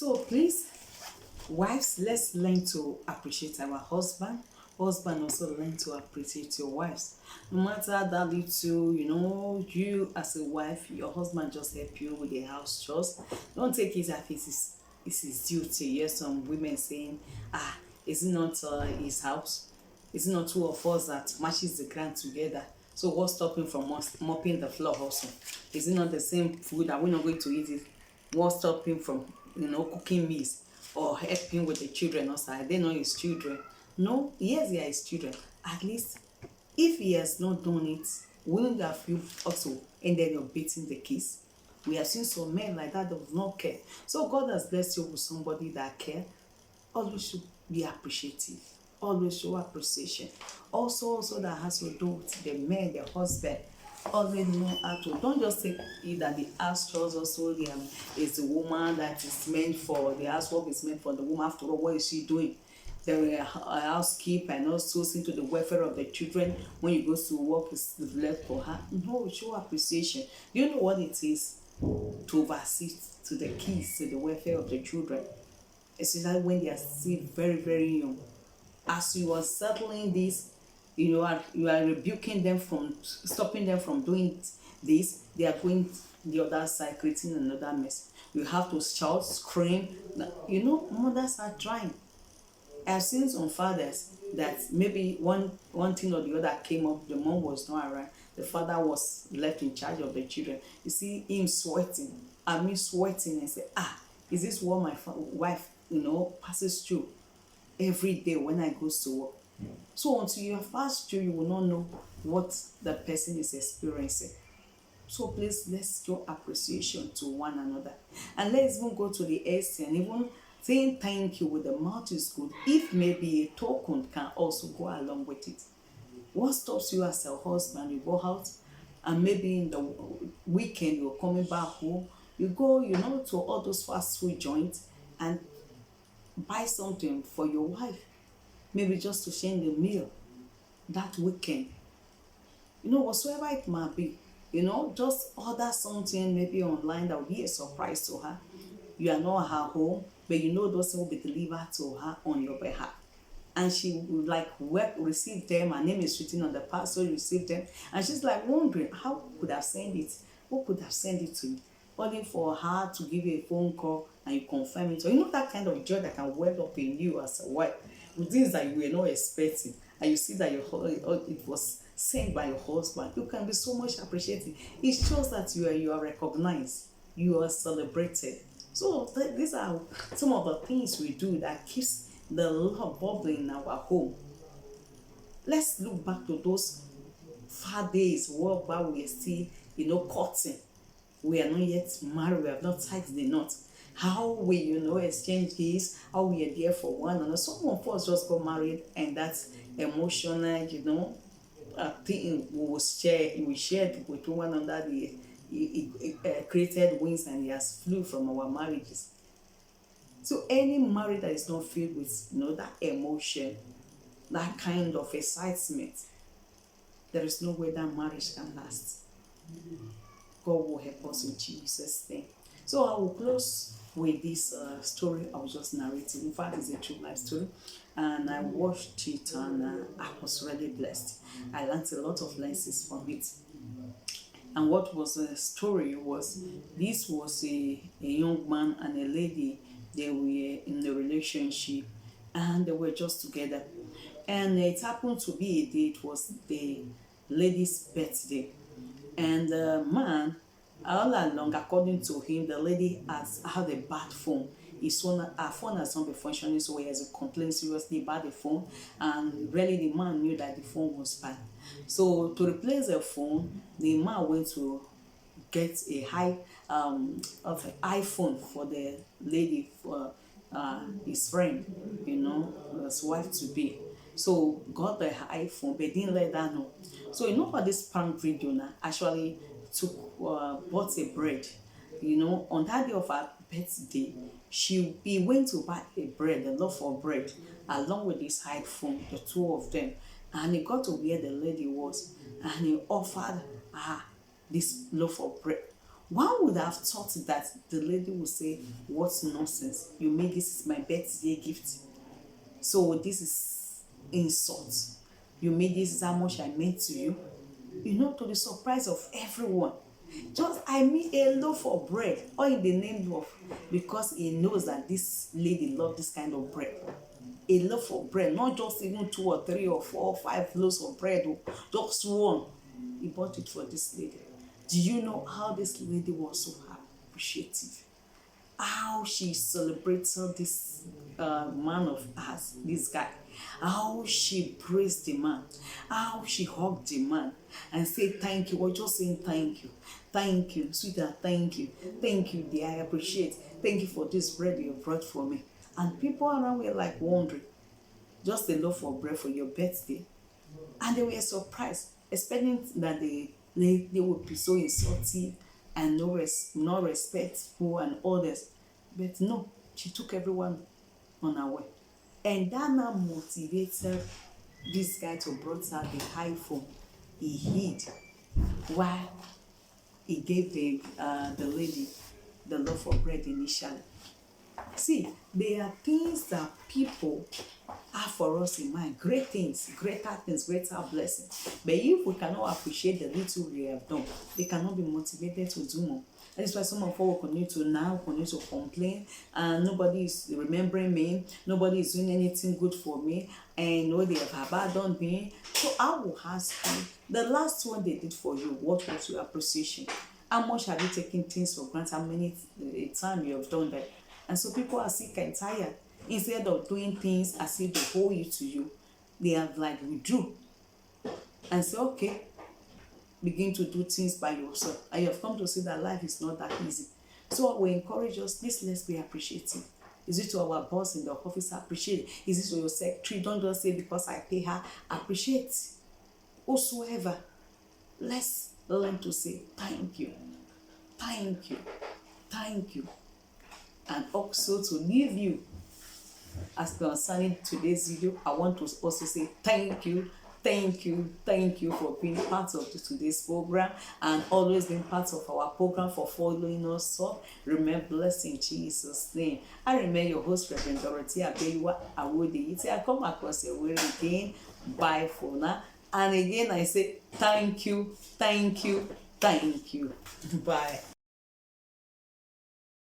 So please, wives, let's learn to appreciate our husband. Husband also learn to appreciate your wives. No matter that little, you as a wife, your husband just help you with the house chores. Don't take it as it's his duty. Yes, some women saying, is it not his house? Is it not two of us that matches the ground together? So what's stopping from us mopping the floor also? Is it not the same food? Are we not going to eat it? What's stopping from cooking meals or helping with the children also? Are they not his children? No, yes, they are his children. At least if he has not done it, wouldn't have you also ended up beating the kids? We have seen some men like that does not care. So God has blessed you with somebody that care. Always should be appreciative. Always show appreciation. Also that has to do with the men, the husband. Always know how to. Don't just take it that the house chores also is the woman that is meant for. The housework is meant for the woman. After all, what is she doing? The housekeep and also seeing to the welfare of the children. When you go to work, is left for her. No, show appreciation. Do you know what it is to oversee to the kids, to the welfare of the children? Especially when they are still very, very young. As you are settling this, you are rebuking them from stopping them from doing this. They are going the other side, creating another mess. You have to shout, scream. Mothers are trying. I've seen some fathers that maybe one thing or the other came up, the mom was not around, the father was left in charge of the children. You see him sweating, sweating, and say, is this what my wife passes through every day when I go to work? So until you have passed through, you will not know what the person is experiencing. So please, let's show appreciation to one another. And let's even go to the extent, even saying thank you with the mouth is good. If maybe a token can also go along with it. What stops you as a husband? You go out and maybe in the weekend you're coming back home. You go, to all those fast food joints and buy something for your wife. Maybe just to share the meal that weekend. Whatsoever it might be. Just order something maybe online that will be a surprise to her. You are not at her home, but those things will be delivered to her on your behalf. And she would receive them. Her name is written on the parcel, receive them. And she's like wondering, how could I send it? Who could have sent it to you? Only for her to give you a phone call and you confirm it. So that kind of joy that can well up in you as a wife. With things that you were not expecting. And you see that it was sent by your husband. You can be so much appreciated. It shows that you are recognized. You are celebrated. So these are some of the things we do that keeps the love bubbling in our home. Let's look back to those far days while we are still, courting. We are not yet married. We have not tied the knot. How we, exchange gifts. How we are there for one another. Some of us just got married, and that's emotional, thing we shared with one another. It created wings and it has flew from our marriages. So any marriage that is not filled with that emotion, that kind of excitement, there is no way that marriage can last. God will help us in Jesus' name. So I will close with this story I was just narrating. In fact, it's a true life story, and I watched it and I was really blessed. I learned a lot of lessons from it. And what was the story was, this was a young man and a lady. They were in a relationship and they were just together. And it happened to be a day, it was the lady's birthday. And the man, all along, according to him, the lady has had a bad phone. Her phone has not been functioning, so he has complained seriously about the phone. And really, the man knew that the phone was bad. So to replace the phone, the man went to get a iPhone for the lady, for his friend, his wife to be. So got the iPhone, but didn't let her know. So for this prank video now, actually bought a bread. On that day of her birthday, he went to buy a loaf of bread, along with his iPhone, the two of them. And he got to where the lady was, and he offered her this loaf of bread. One would have thought that the lady would say, what nonsense, you made this is my birthday gift, so this is insult. You made this is how much I meant to you. You know, to the surprise of everyone. Just I mean a loaf of bread, or in the name of, because he knows that this lady loves this kind of bread. A loaf of bread, not just even 2 or 3 or 4 or 5 loaves of bread, just one. He bought it for this lady. Do you know how this lady was so appreciative? How she celebrated this man of ours, this guy, how she praised the man, how she hugged the man and said thank you, or just saying thank you, sweetheart, thank you, dear, I appreciate, thank you for this bread you brought for me. And people around were like wondering, just a loaf of bread for your birthday? And they were surprised, expecting that they would be so insulting and not respectful and others. But no, she took everyone on her way. And that now motivated this guy to brought out the iPhone. He hid while he gave the lady the loaf of bread initially. See, there are things that people have for us in mind, great things, greater blessings. But if we cannot appreciate the little we have done, they cannot be motivated to do more. That is why some of us will continue to complain, and nobody is remembering me, nobody is doing anything good for me, and no, they have abandoned me. So I will ask you, the last one they did for you, what was your appreciation? How much have you taken things for granted? How many time you have done that? And so people are sick and tired. Instead of doing things as if they owe you to you, they have like withdrew and say, okay, begin to do things by yourself. And you have come to see that life is not that easy. So we encourage us, please, let's be appreciative. Is it to our boss in the office? Appreciate. Is it to your secretary? Don't just say because I pay her. Appreciate. Whosoever, let's learn to say thank you, thank you, thank you. And also to leave you, as concerning today's video, I want to also say thank you for being part of today's program and always being part of our program, for following us up. Remember, blessed in Jesus' name. I remain your host, Reverend Dorothy Abeyiwa Awodeyiti. I come across your way again. Bye for now. And again, I say thank you. Bye.